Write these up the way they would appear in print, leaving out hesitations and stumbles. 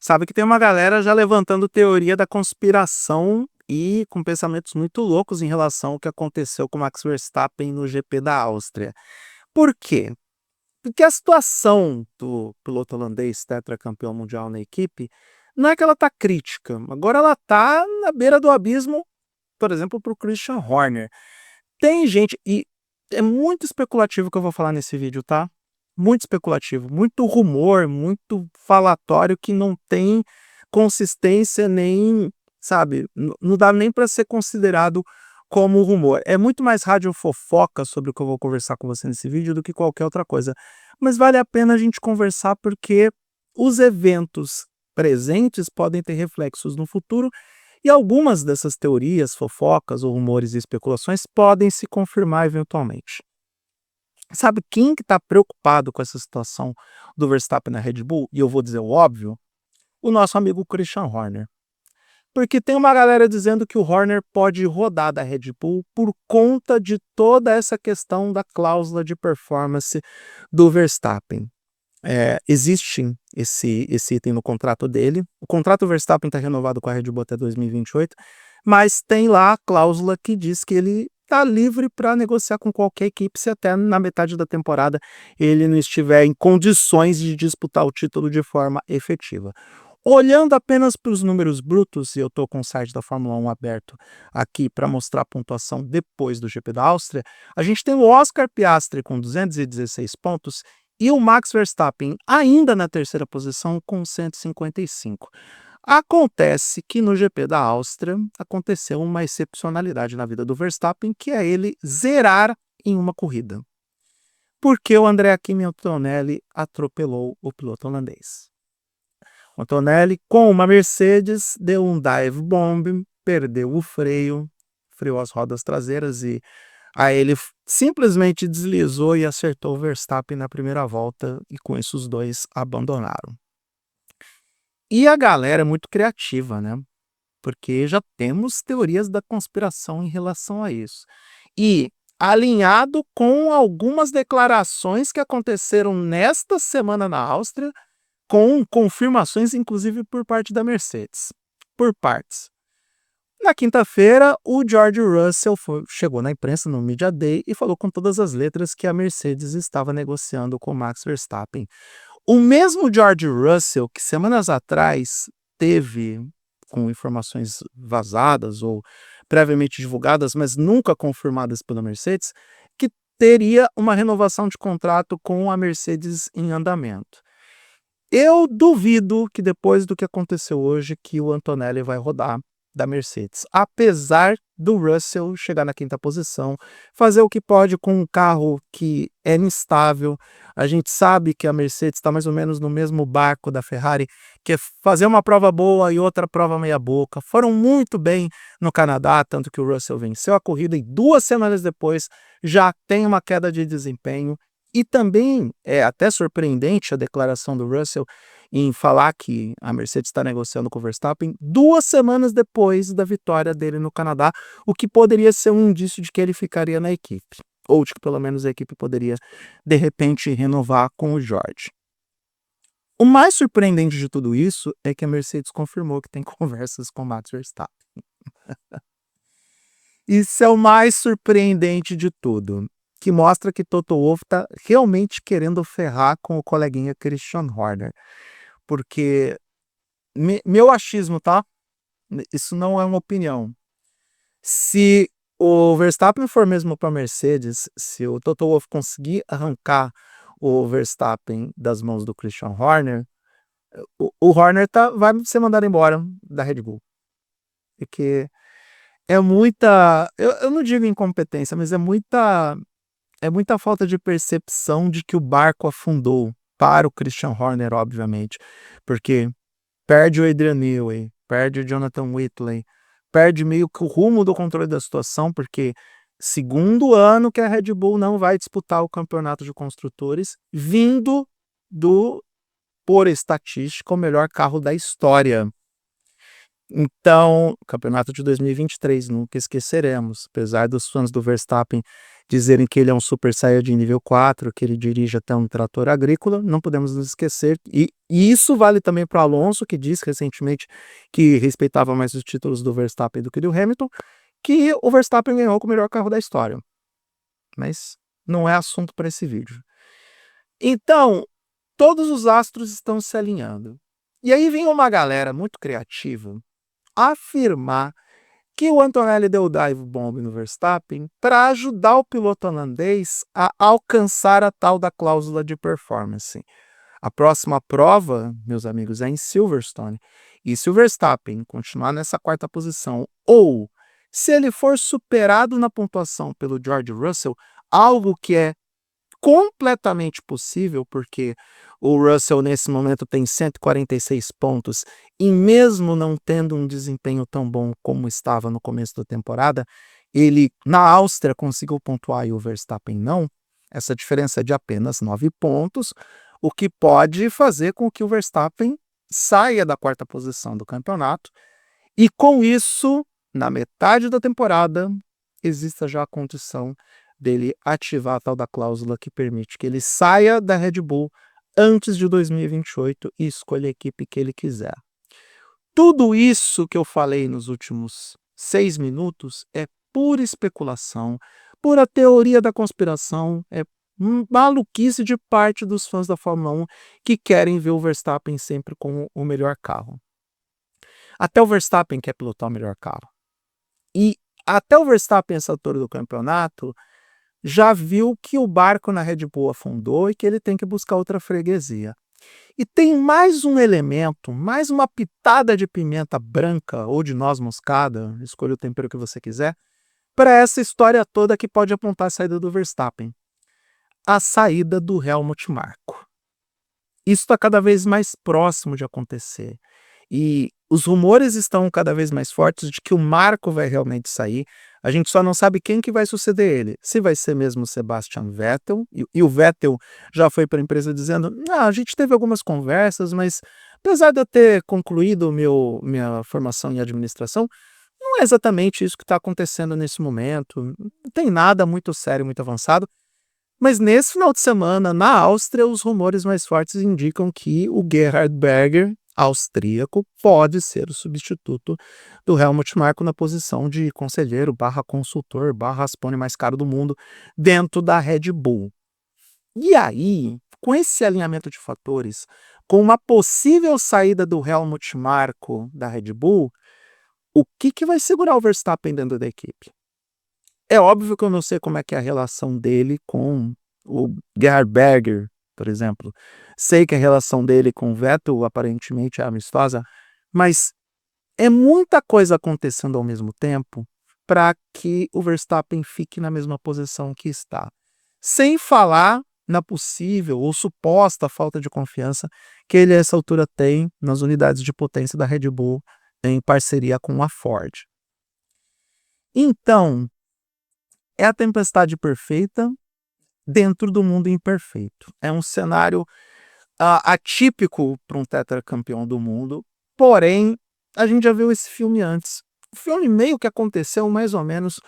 Sabe que tem uma galera já levantando teoria da conspiração e com pensamentos muito loucos em relação ao que aconteceu com o Max Verstappen no GP da Áustria. Por quê? Porque a situação do piloto holandês tetracampeão mundial na equipe não é que ela está crítica, agora ela está na beira do abismo, por exemplo, para o Christian Horner. Tem gente, e é muito especulativo o que eu vou falar nesse vídeo, tá? Muito especulativo, muito rumor, muito falatório que não tem consistência nem, sabe, não dá nem para ser considerado como rumor. É muito mais rádio fofoca sobre o que eu vou conversar com você nesse vídeo do que qualquer outra coisa. Mas vale a pena a gente conversar porque os eventos presentes podem ter reflexos no futuro e algumas dessas teorias, fofocas ou rumores e especulações podem se confirmar eventualmente. Sabe quem que está preocupado com essa situação do Verstappen na Red Bull? E eu vou dizer o óbvio, o nosso amigo Christian Horner. Porque tem uma galera dizendo que o Horner pode rodar da Red Bull por conta de toda essa questão da cláusula de performance do Verstappen. Existe esse item no contrato dele. O contrato do Verstappen está renovado com a Red Bull até 2028, mas tem lá a cláusula que diz que ele está livre para negociar com qualquer equipe se até na metade da temporada ele não estiver em condições de disputar o título de forma efetiva. Olhando apenas para os números brutos, e eu estou com o site da Fórmula 1 aberto aqui para mostrar a pontuação depois do GP da Áustria, a gente tem o Oscar Piastri com 216 pontos e o Max Verstappen ainda na terceira posição com 155. Acontece que no GP da Áustria aconteceu uma excepcionalidade na vida do Verstappen, que é ele zerar em uma corrida, porque o Andrea Kimi Antonelli atropelou o piloto holandês. O Antonelli, com uma Mercedes, deu um dive bomb, perdeu o freio, freou as rodas traseiras e aí ele simplesmente deslizou e acertou o Verstappen na primeira volta e com isso os dois abandonaram. E a galera é muito criativa, né? Porque já temos teorias da conspiração em relação a isso. E alinhado com algumas declarações que aconteceram nesta semana na Áustria, com confirmações inclusive por parte da Mercedes. Por partes. Na quinta-feira, o George Russell chegou na imprensa no Media Day e falou com todas as letras que a Mercedes estava negociando com Max Verstappen. O mesmo George Russell que semanas atrás teve, com informações vazadas ou previamente divulgadas, mas nunca confirmadas pela Mercedes, que teria uma renovação de contrato com a Mercedes em andamento. Eu duvido que depois do que aconteceu hoje, que o Antonelli vai rodar da Mercedes, apesar do Russell chegar na quinta posição, fazer o que pode com um carro que é instável. A gente sabe que a Mercedes está mais ou menos no mesmo barco da Ferrari, que é fazer uma prova boa e outra prova meia boca. Foram muito bem no Canadá, tanto que o Russell venceu a corrida e 2 semanas depois já tem uma queda de desempenho. E também é até surpreendente a declaração do Russell em falar que a Mercedes está negociando com o Verstappen 2 semanas depois da vitória dele no Canadá, o que poderia ser um indício de que ele ficaria na equipe, ou de que pelo menos a equipe poderia, de repente, renovar com o George. O mais surpreendente de tudo isso é que a Mercedes confirmou que tem conversas com o Max Verstappen. Isso é o mais surpreendente de tudo, que mostra que Toto Wolff está realmente querendo ferrar com o coleguinha Christian Horner. Porque meu achismo, tá? Isso não é uma opinião. Se o Verstappen for mesmo para a Mercedes, se o Toto Wolff conseguir arrancar o Verstappen das mãos do Christian Horner, o Horner vai ser mandado embora da Red Bull. Porque é muita, eu não digo incompetência, mas é muita falta de percepção de que o barco afundou para o Christian Horner, obviamente. Porque perde o Adrian Newey, perde o Jonathan Whitley, perde meio que o rumo do controle da situação, porque segundo ano que a Red Bull não vai disputar o campeonato de construtores, vindo do, por estatística, o melhor carro da história. Então, campeonato de 2023, nunca esqueceremos, apesar dos fãs do Verstappen dizerem que ele é um Super Saiyajin nível 4, que ele dirige até um trator agrícola, não podemos nos esquecer, e isso vale também para o Alonso, que disse recentemente que respeitava mais os títulos do Verstappen do que do Hamilton, que o Verstappen ganhou com o melhor carro da história. Mas não é assunto para esse vídeo. Então, todos os astros estão se alinhando. E aí vem uma galera muito criativa afirmar que o Antonelli deu dive bomb no Verstappen para ajudar o piloto holandês a alcançar a tal da cláusula de performance. A próxima prova, meus amigos, é em Silverstone. E se o Verstappen continuar nessa quarta posição, ou se ele for superado na pontuação pelo George Russell, algo que é completamente possível, porque o Russell nesse momento tem 146 pontos e mesmo não tendo um desempenho tão bom como estava no começo da temporada, ele na Áustria conseguiu pontuar e o Verstappen não. Essa diferença é de apenas 9 pontos, o que pode fazer com que o Verstappen saia da quarta posição do campeonato e com isso, na metade da temporada, exista já a condição dele ativar a tal da cláusula que permite que ele saia da Red Bull antes de 2028 e escolha a equipe que ele quiser. Tudo isso que eu falei nos últimos 6 minutos é pura especulação, pura teoria da conspiração, é maluquice de parte dos fãs da Fórmula 1 que querem ver o Verstappen sempre com o melhor carro. Até o Verstappen quer pilotar o melhor carro. E até o Verstappen, essa altura do campeonato, já viu que o barco na Red Bull afundou e que ele tem que buscar outra freguesia. E tem mais um elemento, mais uma pitada de pimenta branca ou de noz moscada, escolha o tempero que você quiser, para essa história toda que pode apontar a saída do Verstappen. A saída do Helmut Marko. Isso está cada vez mais próximo de acontecer. E os rumores estão cada vez mais fortes de que o Marko vai realmente sair. A gente só não sabe quem que vai suceder ele. Se vai ser mesmo o Sebastian Vettel. E o Vettel já foi para a empresa dizendo: a gente teve algumas conversas, mas apesar de eu ter concluído minha formação em administração, não é exatamente isso que está acontecendo nesse momento. Não tem nada muito sério, muito avançado. Mas nesse final de semana, na Áustria, os rumores mais fortes indicam que o Gerhard Berger, austríaco, pode ser o substituto do Helmut Marko na posição de conselheiro barra consultor barra raspone mais caro do mundo dentro da Red Bull. E aí, com esse alinhamento de fatores, com uma possível saída do Helmut Marko da Red Bull, o que vai segurar o Verstappen dentro da equipe? É óbvio que eu não sei como é que é a relação dele com o Gerhard Berger, por exemplo. Sei que a relação dele com o Vettel aparentemente é amistosa, mas é muita coisa acontecendo ao mesmo tempo para que o Verstappen fique na mesma posição que está. Sem falar na possível ou suposta falta de confiança que ele a essa altura tem nas unidades de potência da Red Bull em parceria com a Ford. Então, é a tempestade perfeita dentro do mundo imperfeito. É um cenário atípico para um tetracampeão do mundo, porém, a gente já viu esse filme antes. O filme meio que aconteceu mais ou menos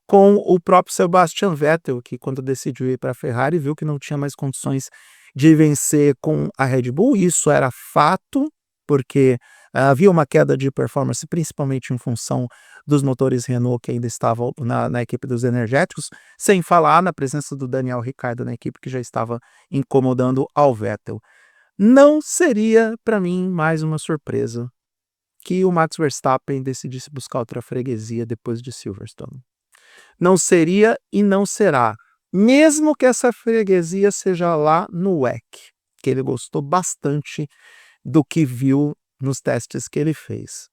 com o próprio Sebastian Vettel, que quando decidiu ir para a Ferrari, viu que não tinha mais condições de vencer com a Red Bull. Isso era fato, porque havia uma queda de performance, principalmente em função dos motores Renault que ainda estavam na equipe dos energéticos, sem falar na presença do Daniel Ricciardo na equipe, que já estava incomodando ao Vettel. Não seria, para mim, mais uma surpresa que o Max Verstappen decidisse buscar outra freguesia depois de Silverstone. Não seria e não será, mesmo que essa freguesia seja lá no WEC, que ele gostou bastante do que viu nos testes que ele fez.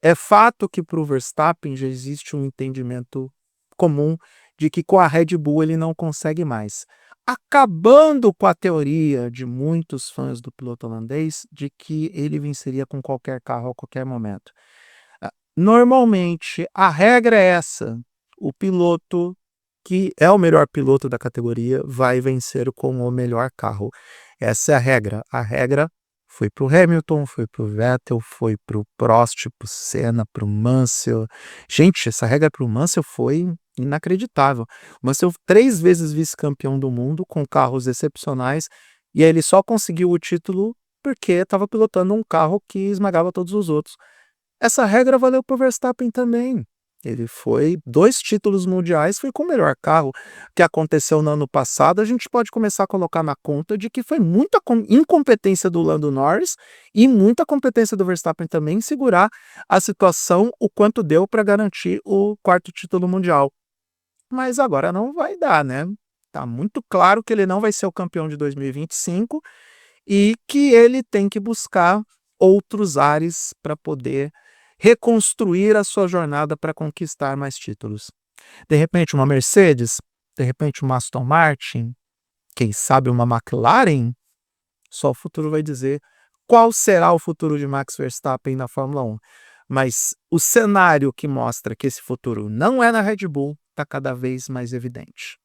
É fato que para o Verstappen já existe um entendimento comum de que com a Red Bull ele não consegue mais, acabando com a teoria de muitos fãs do piloto holandês de que ele venceria com qualquer carro a qualquer momento. Normalmente, a regra é essa: o piloto que é o melhor piloto da categoria vai vencer com o melhor carro. Essa é a regra. A regra foi para o Hamilton, foi para o Vettel, foi para o Prost, para o Senna, para o Mansell. Gente, essa regra para o Mansell foi Inacreditável. O Mansell 3 vezes vice-campeão do mundo com carros excepcionais, e aí ele só conseguiu o título porque estava pilotando um carro que esmagava todos os outros. Essa regra valeu para o Verstappen também. Ele foi 2 títulos mundiais, foi com o melhor carro. O que aconteceu no ano passado, a gente pode começar a colocar na conta de que foi muita incompetência do Lando Norris e muita competência do Verstappen também em segurar a situação o quanto deu para garantir o 4º título mundial. Mas agora não vai dar, né. Tá muito claro que ele não vai ser o campeão de 2025 e que ele tem que buscar outros ares para poder reconstruir a sua jornada para conquistar mais títulos. De repente uma Mercedes, de repente uma Aston Martin, quem sabe uma McLaren? Só o futuro vai dizer qual será o futuro de Max Verstappen na Fórmula 1. Mas o cenário que mostra que esse futuro não é na Red Bull está cada vez mais evidente.